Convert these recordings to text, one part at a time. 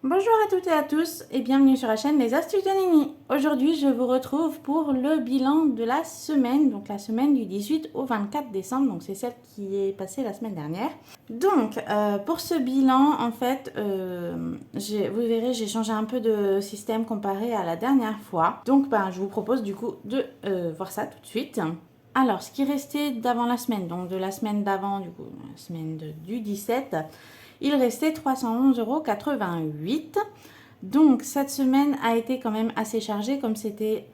Bonjour à toutes et à tous et bienvenue sur la chaîne Les Astuces de Nini. Aujourd'hui, je vous retrouve pour le bilan de la semaine, donc la semaine du 18 au 24 décembre, donc c'est celle qui est passée la semaine dernière. Donc, pour ce bilan, en fait, vous verrez, j'ai changé un peu de système comparé à la dernière fois. Donc, je vous propose du coup de voir ça tout de suite. Alors, ce qui restait d'avant la semaine, donc de la semaine d'avant, du coup, la semaine du 17, il restait 311,88 €. Donc, cette semaine a été quand même assez chargée, comme c'était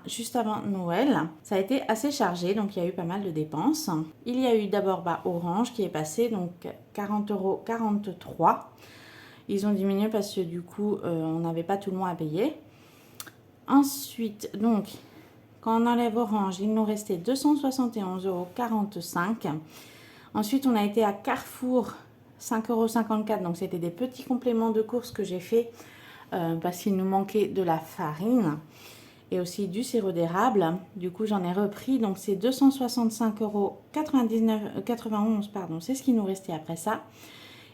juste avant Noël. Ça a été assez chargé, donc il y a eu pas mal de dépenses. Il y a eu d'abord Orange qui est passé, donc 40,43 €. Ils ont diminué parce que du coup, on n'avait pas tout le mois à payer. Ensuite, donc, quand on enlève Orange, il nous restait 271,45 €. Ensuite, on a été à Carrefour, 5,54 €. Donc, c'était des petits compléments de courses que j'ai fait parce qu'il nous manquait de la farine et aussi du sirop d'érable. Du coup, j'en ai repris. Donc, c'est 265,91 €, pardon. C'est ce qui nous restait après ça.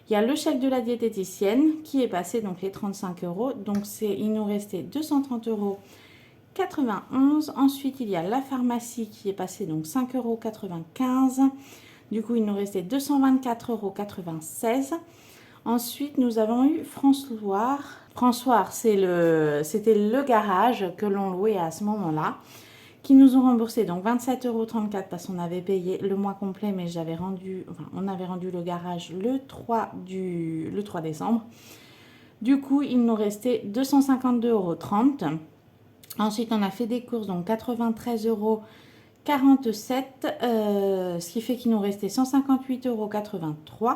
Il y a le chèque de la diététicienne qui est passé, donc les 35 €. Donc, il nous restait 230,91 €. Ensuite, il y a la pharmacie qui est passée, donc 5,95 €. Du coup, il nous restait 224,96 €. Ensuite, nous avons eu François. François, c'était le garage que l'on louait à ce moment-là, qui nous ont remboursé donc 27,34 € parce qu'on avait payé le mois complet, mais on avait rendu le garage le 3 décembre. Du coup, il nous restait 252,30 €. Ensuite, on a fait des courses, donc 93,47 €, ce qui fait qu'il nous restait 158,83 €.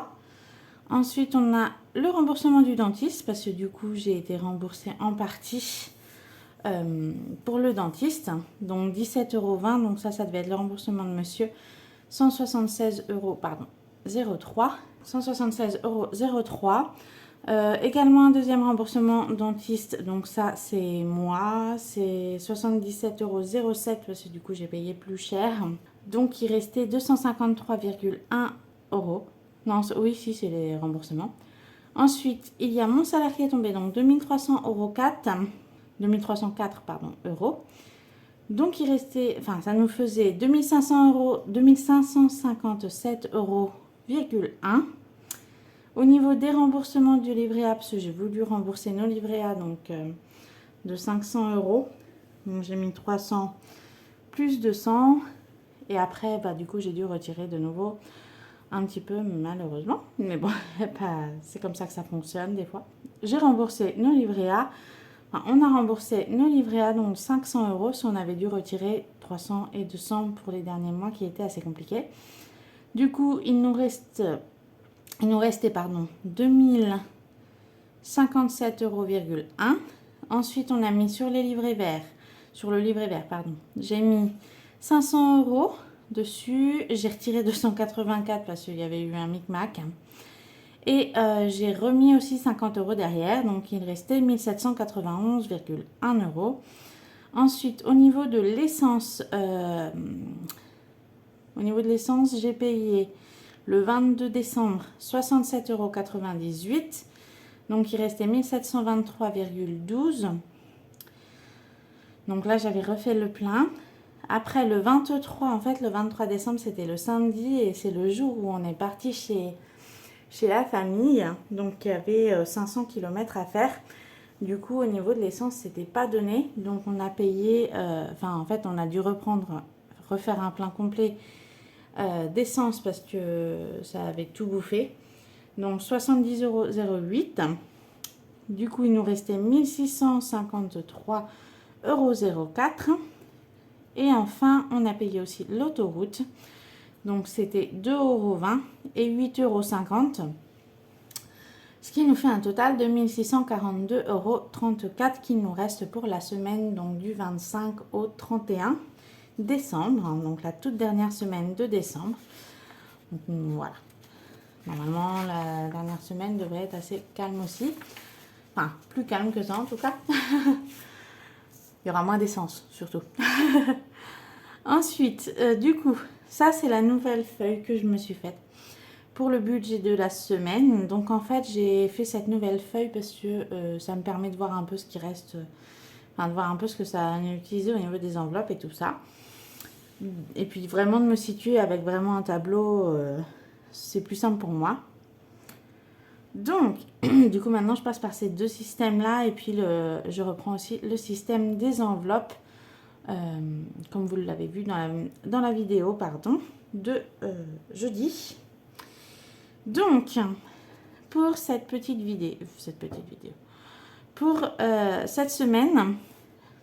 Ensuite, on a le remboursement du dentiste, parce que du coup, j'ai été remboursée en partie pour le dentiste. Donc 17,20 €, donc ça devait être le remboursement de monsieur. 176 €, pardon, 03. 176,03 €. Également un deuxième remboursement dentiste, donc ça c'est moi, c'est 77,07 € parce que du coup j'ai payé plus cher. Donc il restait 253,1 €. Non, oui, si, c'est les remboursements. Ensuite, il y a mon salaire qui est tombé, donc 2304 euros. Donc il restait, ça nous faisait 2500 €, 2557,1 €. Au niveau des remboursements du livret A, parce que j'ai voulu rembourser nos livrets A, donc de 500 €. Donc j'ai mis 300 plus 200. Et après, du coup, j'ai dû retirer de nouveau un petit peu, malheureusement. Mais bon, c'est comme ça que ça fonctionne des fois. J'ai remboursé nos livrets A. On a remboursé nos livrets A, donc 500 € si on avait dû retirer 300 et 200 pour les derniers mois qui étaient assez compliqués. Du coup, il nous restait 2057,1 €. Ensuite, on a mis sur le livret vert, j'ai mis 500 € dessus. J'ai retiré 284 parce qu'il y avait eu un micmac. Et j'ai remis aussi 50 € derrière, donc il restait 1791,1 €. Ensuite, au niveau de l'essence, j'ai payé le 22 décembre 67,98 €. Donc il restait 1723,12 €. Donc là, j'avais refait le plein. Après le 23, le 23 décembre, c'était le samedi et c'est le jour où on est parti chez la famille. Donc il y avait 500 km à faire. Du coup, au niveau de l'essence, c'était pas donné. Donc on a payé, on a dû refaire un plein complet d'essence parce que ça avait tout bouffé. Donc 70,08 €. Du coup, il nous restait 1653,04 €. Et enfin, on a payé aussi l'autoroute. Donc, c'était 2,20 € et 8,50 € Ce qui nous fait un total de 1642,34 € qui nous reste pour la semaine donc, du 25 au 31 décembre. Donc, la toute dernière semaine de décembre. Donc, voilà. Normalement, la dernière semaine devrait être assez calme aussi. Enfin, plus calme que ça en tout cas. Il y aura moins d'essence, surtout. Ensuite, du coup, ça c'est la nouvelle feuille que je me suis faite. pour le budget de la semaine. Donc en fait, j'ai fait cette nouvelle feuille parce que ça me permet de voir un peu ce qui reste, enfin de voir un peu ce que ça a utilisé au niveau des enveloppes et tout ça. Et puis vraiment de me situer avec vraiment un tableau, c'est plus simple pour moi. Donc, du coup maintenant je passe par ces deux systèmes-là et puis je reprends aussi le système des enveloppes, comme vous l'avez vu dans la vidéo de jeudi. Donc, pour cette petite vidéo, pour cette semaine,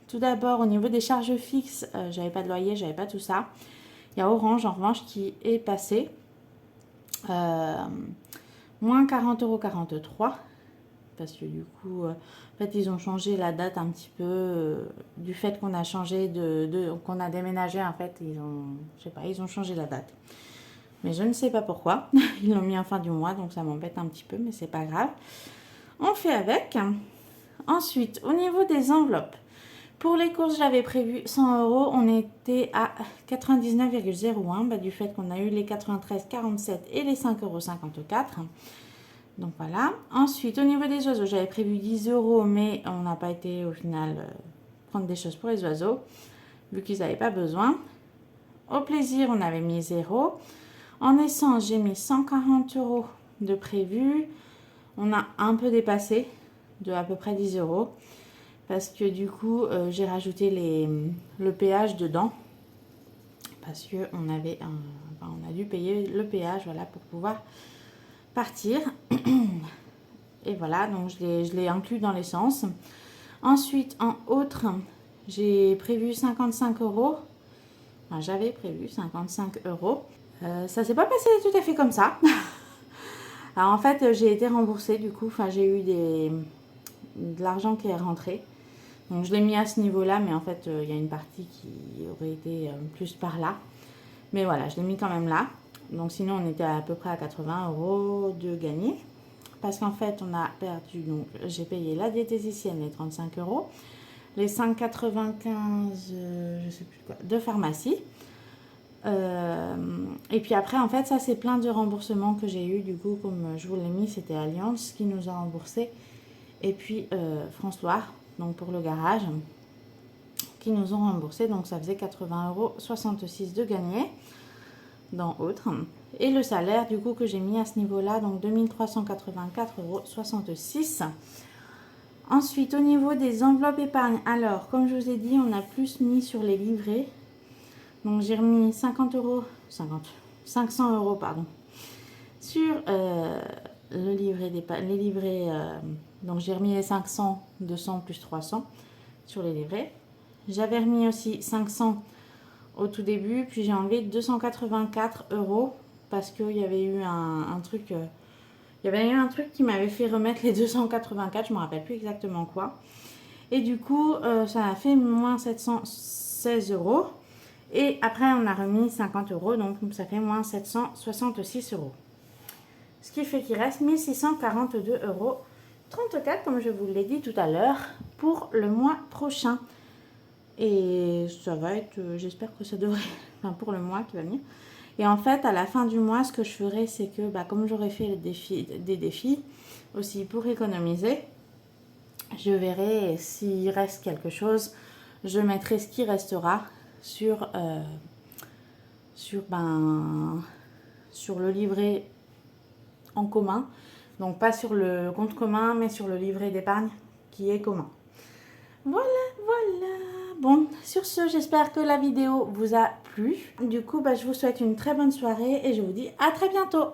tout d'abord au niveau des charges fixes, j'avais pas de loyer, j'avais pas tout ça. Il y a Orange en revanche qui est passé moins 40,43 € parce que du coup, en fait, ils ont changé la date un petit peu du fait qu'on a changé qu'on a déménagé. En fait, ils ont changé la date. Mais je ne sais pas pourquoi. Ils l'ont mis en fin du mois, donc ça m'embête un petit peu, mais c'est pas grave. On fait avec. Ensuite, au niveau des enveloppes, pour les courses, j'avais prévu 100 €. On était à 99,01 € du fait qu'on a eu les 93,47 et les 5,54 €. Donc voilà. Ensuite, au niveau des oiseaux, j'avais prévu 10 €, mais on n'a pas été au final prendre des choses pour les oiseaux, vu qu'ils n'avaient pas besoin. Au plaisir, on avait mis 0. En essence, j'ai mis 140 € de prévu. On a un peu dépassé de à peu près 10 € parce que du coup, j'ai rajouté le péage dedans parce qu'on on a dû payer le péage, voilà, pour pouvoir partir. Et voilà, donc je l'ai inclus dans l'essence. Ensuite, en autre, j'ai prévu 55 €. Enfin, j'avais prévu 55 €. Ça s'est pas passé tout à fait comme ça. Alors en fait, j'ai été remboursée du coup. Enfin, j'ai eu de l'argent qui est rentré. Donc je l'ai mis à ce niveau-là, mais en fait, il y a une partie qui aurait été plus par là. Mais voilà, je l'ai mis quand même là. Donc sinon, on était à peu près à 80 € de gagné. Parce qu'en fait, on a perdu, donc j'ai payé la diététicienne les 35 €, les 5,95 je sais plus quoi, de pharmacie. Et puis après, en fait, ça c'est plein de remboursements que j'ai eu. Du coup, comme je vous l'ai mis, c'était Alliance qui nous a remboursé. Et puis France Loire, donc pour le garage, qui nous ont remboursé. Donc ça faisait 80,66 € de gagné dans autre. Et le salaire du coup que j'ai mis à ce niveau-là, donc 2384,66 €. Ensuite, au niveau des enveloppes épargne, alors comme je vous ai dit, on a plus mis sur les livrets. Donc j'ai remis 500 € pardon, sur le livret les livrets. Donc j'ai remis les 500, 200 plus 300 sur les livrets. J'avais remis aussi 500 au tout début, puis j'ai enlevé 284 € parce qu'il y avait eu un truc. Il y avait eu un truc qui m'avait fait remettre les 284, je ne me rappelle plus exactement quoi. Et du coup, ça a fait moins 716 €. Et après, on a remis 50 €, donc ça fait moins 766 €. Ce qui fait qu'il reste 1642,34 € comme je vous l'ai dit tout à l'heure, pour le mois prochain. Et ça va être, j'espère que ça devrait, enfin pour le mois qui va venir. Et en fait, à la fin du mois, ce que je ferai, c'est que, comme j'aurai fait des défis aussi pour économiser, je verrai s'il reste quelque chose, je mettrai ce qui restera sur le livret en commun. Donc pas sur le compte commun, mais sur le livret d'épargne qui est commun. Voilà. Bon, sur ce, j'espère que la vidéo vous a plu. Du coup, je vous souhaite une très bonne soirée et je vous dis à très bientôt.